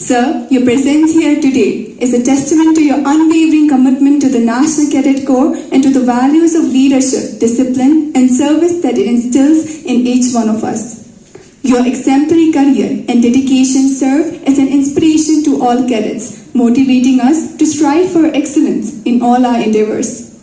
Sir, your presence here today is a testament to your unwavering commitment to the National Cadet Corps and to the values of leadership, discipline, and service that it instills in each one of us. Your exemplary career and dedication serve as an inspiration to all cadets, motivating us to strive for excellence in all our endeavors.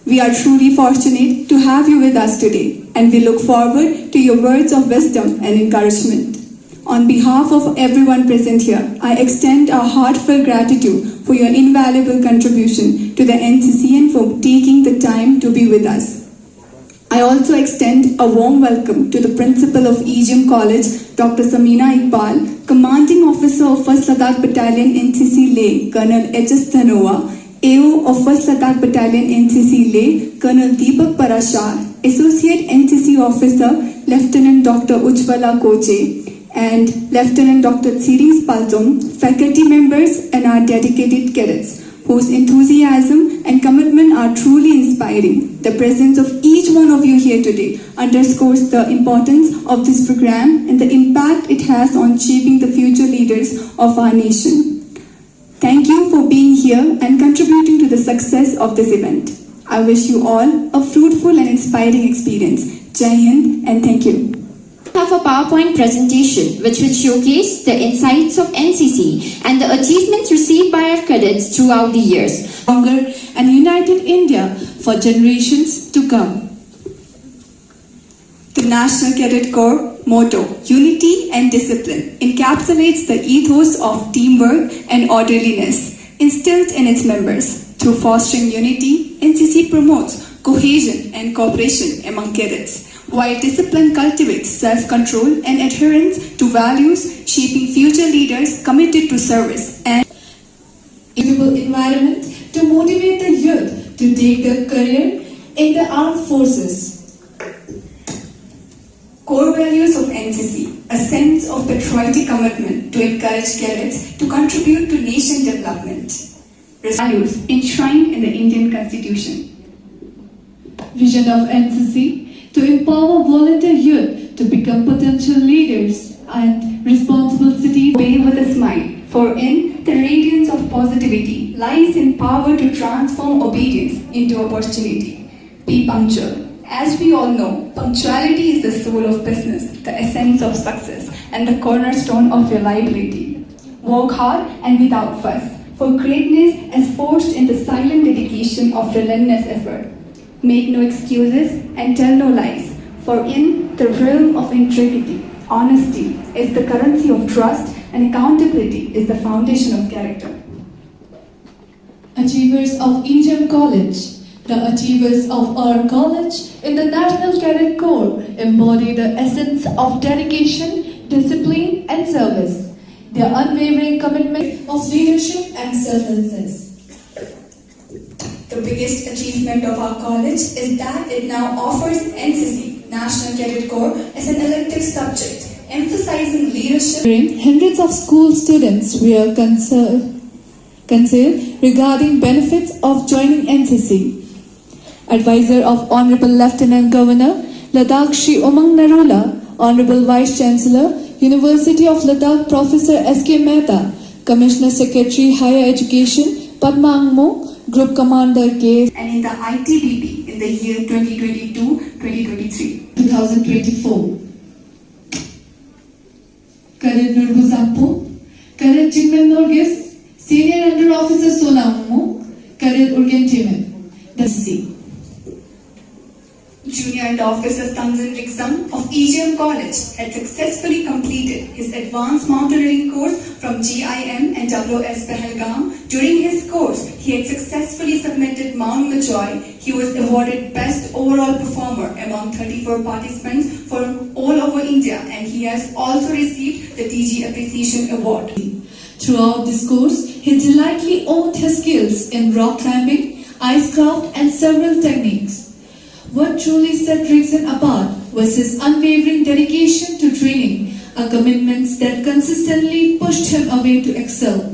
We are truly fortunate to have you with us today, and we look forward to your words of wisdom and encouragement. On behalf of everyone present here, I extend our heartfelt gratitude for your invaluable contribution to the NCC and for taking the time to be with us. I also extend a warm welcome to the Principal of EGM College, Dr. Samina Iqbal, Commanding Officer of 1st Ladakh Battalion NCC Leh, Colonel H.S. Dhanoa, AO of 1st Ladakh Battalion NCC Leh, Colonel Deepak Parashar, Associate NCC Officer, Lieutenant Dr. Ujjwala Koche, and Lieutenant Dr. Tsiris Paltom, faculty members and our dedicated cadets, whose enthusiasm and commitment are truly inspiring. The presence of each one of you here today underscores the importance of this program and the impact it has on shaping the future leaders of our nation. Thank you for being here and contributing to the success of this event. I wish you all a fruitful and inspiring experience. Jai Hind and thank you. Have a PowerPoint presentation which will showcase the insights of NCC and the achievements received by our cadets throughout the years. Stronger and united India for generations to come. The National Cadet Corps motto, Unity and Discipline, encapsulates the ethos of teamwork and orderliness instilled in its members. Through fostering unity, NCC promotes cohesion and cooperation among cadets, while discipline cultivates self-control and adherence to values, shaping future leaders committed to service and Suitable environment to motivate the youth to take their career in the armed forces. Core values of NCC, a sense of patriotic commitment to encourage cadets to contribute to nation development. Values enshrined in the Indian Constitution. Vision of NCC to empower volunteer youth to become potential leaders and responsible citizens. Obey with a smile, for in the radiance of positivity lies in power to transform obedience into opportunity. Be punctual. As we all know, punctuality is the soul of business, the essence of success, and the cornerstone of reliability. Work hard and without fuss, for greatness is forged in the silent dedication of relentless effort. Make no excuses and tell no lies, for in the realm of integrity, honesty is the currency of trust and accountability is the foundation of character. Achievers of EGM College, the achievers of our college in the National Cadet Corps embody the essence of dedication, discipline and service. Their unwavering commitment of leadership and selflessness. The biggest achievement of our college is that it now offers NCC, National Cadet Corps, as an elective subject, emphasizing leadership. Hundreds of school students were concerned regarding benefits of joining NCC. Advisor of Honorable Lieutenant Governor, Ladakh Shri Umang Narula, Honorable Vice Chancellor, University of Ladakh Professor S.K. Mehta, Commissioner Secretary Higher Education, Padma Angmo, Group Commander K. And in the ITBP in the year 2022-2023. 2024. Cadet Nurbuzapo, Cadet Jingmen Norgis, Senior Under Officer Sola Angmo, Cadet Urgentimen, the C. Junior and Officer Tanzan Rixam of EGM College had successfully completed his advanced mountaineering course from GIM and WS Pahalgam. During his course, he had successfully submitted Mount Majoy. He was awarded Best Overall Performer among 34 participants from all over India, and he has also received the DG Appreciation Award. Throughout this course, he delightfully honed his skills in rock climbing, icecraft, and several techniques. What truly set Rixam apart was his unwavering dedication to training, a commitment that consistently pushed him away to excel.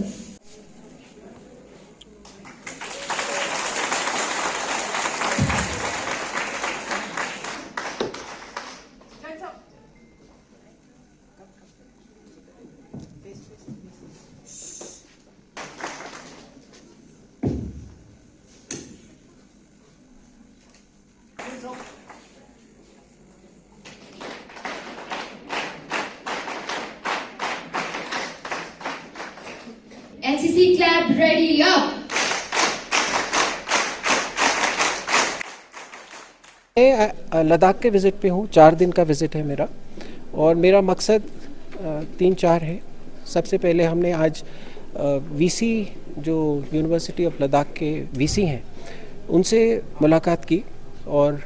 NCC clap, ready up. मैं लद्दाख के visit पे हूँ, 4 दिन का visit है मेरा, और मेरा मकसद 3-4 है। सबसे पहले हमने आज वीसी जो यूनिवर्सिटी ऑफ लद्दाख के वीसी हैं उनसे मुलाकात की और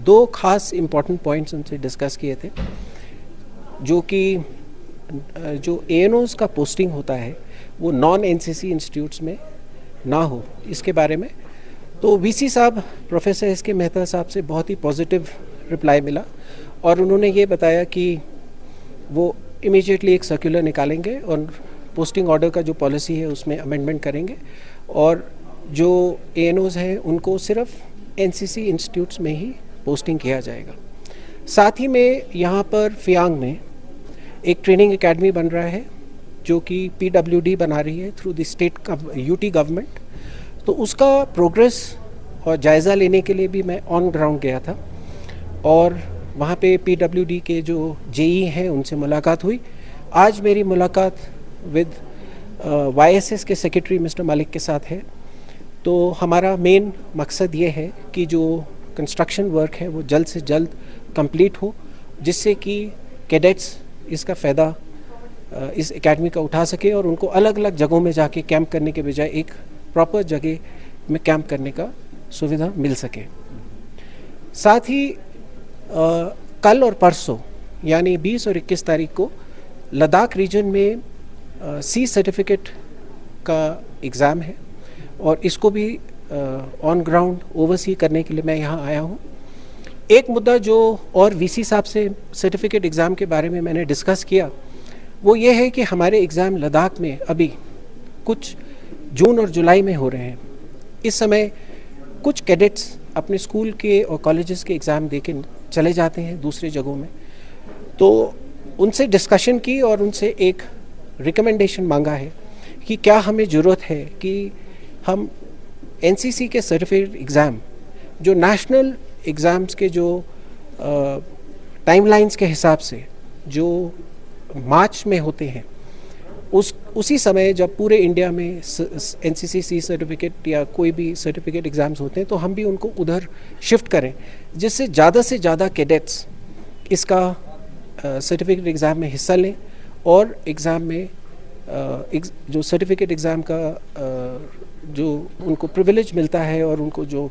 2 ख़ास इम्पॉर्टेंट पॉइंट्स उनसे डिस्कस किए थे, जो कि जो ANOs का पोस्टिंग होता है वो नॉन NCC इंस्टीट्यूट्स में ना हो, इसके बारे में। तो वीसी साहब प्रोफेसर SK मेहता साहब से बहुत ही पॉजिटिव रिप्लाई मिला और उन्होंने ये बताया कि वो इमीडिएटली एक सर्कुलर निकालेंगे और पोस्टिंग ऑर्डर का जो पॉलिसी है उसमें अमेंडमेंट करेंगे और जो ANOs हैं उनको सिर्फ NCC इंस्टीट्यूट्स में ही पोस्टिंग किया जाएगा। साथ ही में यहाँ पर फियांग में एक ट्रेनिंग एकेडमी बन रहा है जो कि PWD बना रही है through the state UT government. तो उसका प्रोग्रेस और जायज़ा लेने के लिए भी मैं ऑन ग्राउंड गया था और वहाँ पे PWD के जो JE हैं उनसे मुलाकात हुई। आज मेरी मुलाकात विद YSS के सेक्रेटरी मिस्टर मलिक के साथ है। तो हमारा मेन मकसद ये है कि जो कंस्ट्रक्शन वर्क है वो जल्द से जल्द कंप्लीट हो, जिससे कि कैडेट्स इसका फ़ायदा इस एकेडमी का उठा सके और उनको अलग अलग जगहों में जाके कैंप करने के बजाय एक प्रॉपर जगह में कैंप करने का सुविधा मिल सके। साथ ही कल और परसों यानी 20 और 21 तारीख को लद्दाख रीजन में C सर्टिफिकेट का एग्ज़ाम है और इसको भी ऑन ग्राउंड ओवरसी करने के लिए मैं यहाँ आया हूँ। एक मुद्दा जो और VC साहब से सर्टिफिकेट एग्ज़ाम के बारे में मैंने डिस्कस किया वो ये है कि हमारे एग्ज़ाम लद्दाख में अभी कुछ जून और जुलाई में हो रहे हैं। इस समय कुछ कैडेट्स अपने स्कूल के और कॉलेजेस के एग्ज़ाम दे के चले जाते हैं दूसरे जगहों में। तो उनसे डिस्कशन की और उनसे एक रिकमेंडेशन मांगा है कि क्या हमें ज़रूरत है कि हम NCC के सर्टिफिकेट एग्ज़ाम जो नेशनल एग्ज़ाम्स के जो टाइमलाइंस के हिसाब से जो मार्च में होते हैं उसी समय जब पूरे इंडिया में NCC C सर्टिफिकेट या कोई भी सर्टिफिकेट एग्ज़ाम्स होते हैं तो हम भी उनको उधर शिफ्ट करें, जिससे ज़्यादा से ज़्यादा कैडेट्स इसका सर्टिफिकेट एग्ज़ाम में हिस्सा लें और एग्ज़ाम में जो सर्टिफिकेट एग्ज़ाम का जो उनको प्रिविलेज मिलता है और उनको जो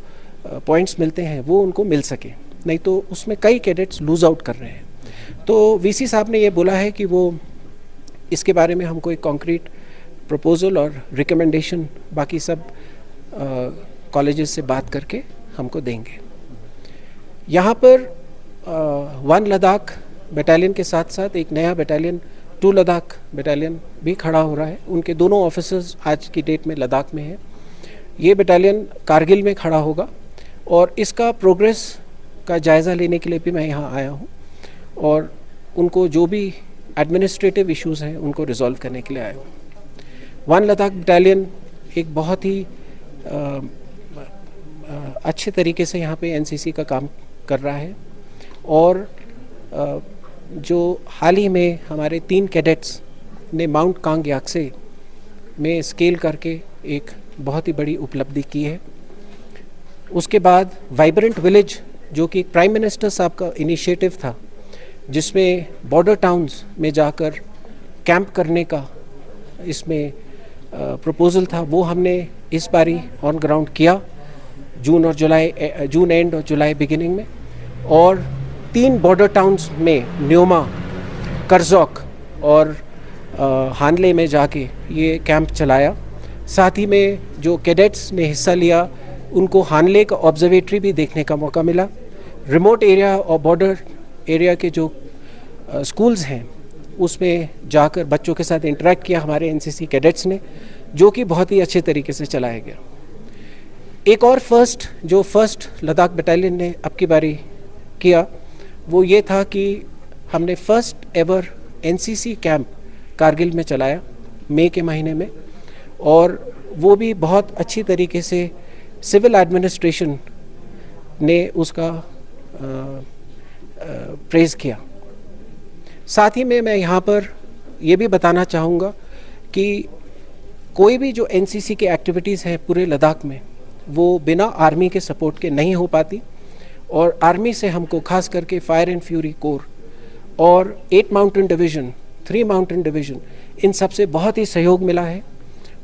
पॉइंट्स मिलते हैं वो उनको मिल सके, नहीं तो उसमें कई कैडेट्स लूज़ आउट कर रहे हैं। तो VC साहब ने ये बोला है कि वो इसके बारे में हमको एक कॉन्क्रीट प्रपोज़ल और रिकमेंडेशन बाकी सब कॉलेजेस से बात करके हमको देंगे। यहाँ पर 1 लद्दाख बटालियन के साथ साथ एक नया बटालियन 2 लद्दाख बटालियन भी खड़ा हो रहा है। उनके दोनों ऑफिसर्स आज की डेट में लद्दाख में हैं। ये बटालियन कारगिल में खड़ा होगा और इसका प्रोग्रेस का जायज़ा लेने के लिए भी मैं यहाँ आया हूँ और उनको जो भी एडमिनिस्ट्रेटिव इश्यूज़ हैं उनको रिजॉल्व करने के लिए आया हूँ। 1 लद्दाख बटालियन एक बहुत ही अच्छे तरीके से यहाँ पे NCC का काम कर रहा है और जो हाल ही में हमारे 3 कैडेट्स ने माउंट कांग याक्से में स्केल करके एक बहुत ही बड़ी उपलब्धि की है। उसके बाद वाइब्रेंट विलेज जो कि प्राइम मिनिस्टर साहब का इनिशिएटिव था, जिसमें बॉर्डर टाउन्स में जाकर कैंप करने का इसमें प्रपोज़ल था, वो हमने इस बारी ऑन ग्राउंड किया जून एंड और जुलाई बिगिनिंग में। और 3 बॉर्डर टाउन्स में न्योमा, करजौक और हानले में जाके ये कैंप चलाया। साथ ही में जो कैडेट्स ने हिस्सा लिया उनको हानले का ऑब्जर्वेटरी भी देखने का मौका मिला। रिमोट एरिया और बॉर्डर एरिया के जो स्कूल्स हैं उसमें जाकर बच्चों के साथ इंटरेक्ट किया हमारे एनसीसी कैडेट्स ने, जो कि बहुत ही अच्छे तरीके से चलाया गया। एक और फर्स्ट लद्दाख बटालियन ने अब की बारी किया वो ये था कि हमने first ever NCC camp Kargil में चलाया मई के महीने में, और वो भी बहुत अच्छी तरीके से सिविल एडमिनिस्ट्रेशन ने उसका प्रेज़ किया। साथ ही में मैं यहाँ पर ये भी बताना चाहूँगा कि कोई भी जो एनसीसी की एक्टिविटीज़ हैं पूरे लद्दाख में, वो बिना आर्मी के सपोर्ट के नहीं हो पाती, और आर्मी से हमको खास करके फायर एंड फ्यूरी कोर और 8 माउंटेन डिवीज़न, 3 माउंटेन डिवीज़न, इन सब से बहुत ही सहयोग मिला है।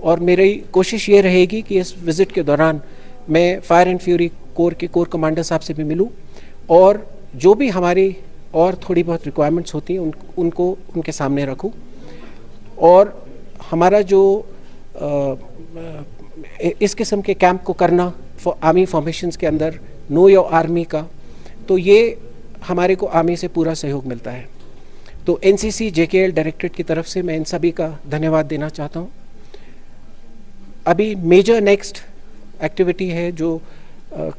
और मेरी कोशिश ये रहेगी कि इस विज़िट के दौरान मैं फायर एंड फ्यूरी कोर के कोर कमांडर साहब से भी मिलूं, और जो भी हमारी और थोड़ी बहुत रिक्वायरमेंट्स होती हैं उनको उनके सामने रखूं। और हमारा जो इस किस्म के कैंप को करना आर्मी फॉर्मेशंस के अंदर नो योर आर्मी का, तो ये हमारे को आर्मी से पूरा सहयोग मिलता है। तो एनसीसी जेकेएल डायरेक्टरेट की तरफ से मैं इन सभी का धन्यवाद देना चाहता हूँ। अभी मेजर नेक्स्ट एक्टिविटी है जो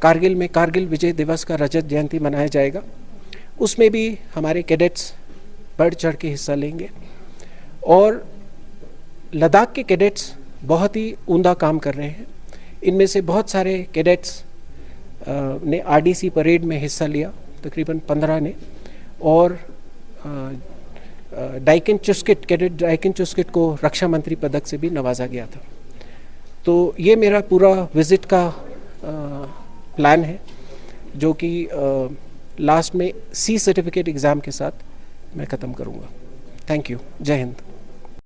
कारगिल में कारगिल विजय दिवस का रजत जयंती मनाया जाएगा, उसमें भी हमारे कैडेट्स बढ़ चढ़ के हिस्सा लेंगे। और लद्दाख के कैडेट्स बहुत ही उम्दा काम कर रहे हैं। इनमें से बहुत सारे कैडेट्स ने आरडीसी परेड में हिस्सा लिया, तकरीबन 15 ने, और डाइकिन चुस्किट कैडेट डाइकिन चुस्किट को रक्षा मंत्री पदक से भी नवाजा गया था। तो ये मेरा पूरा विज़िट का प्लान है, जो कि लास्ट में सी सर्टिफिकेट एग्ज़ाम के साथ मैं ख़त्म करूँगा। Thank you. जय हिंद।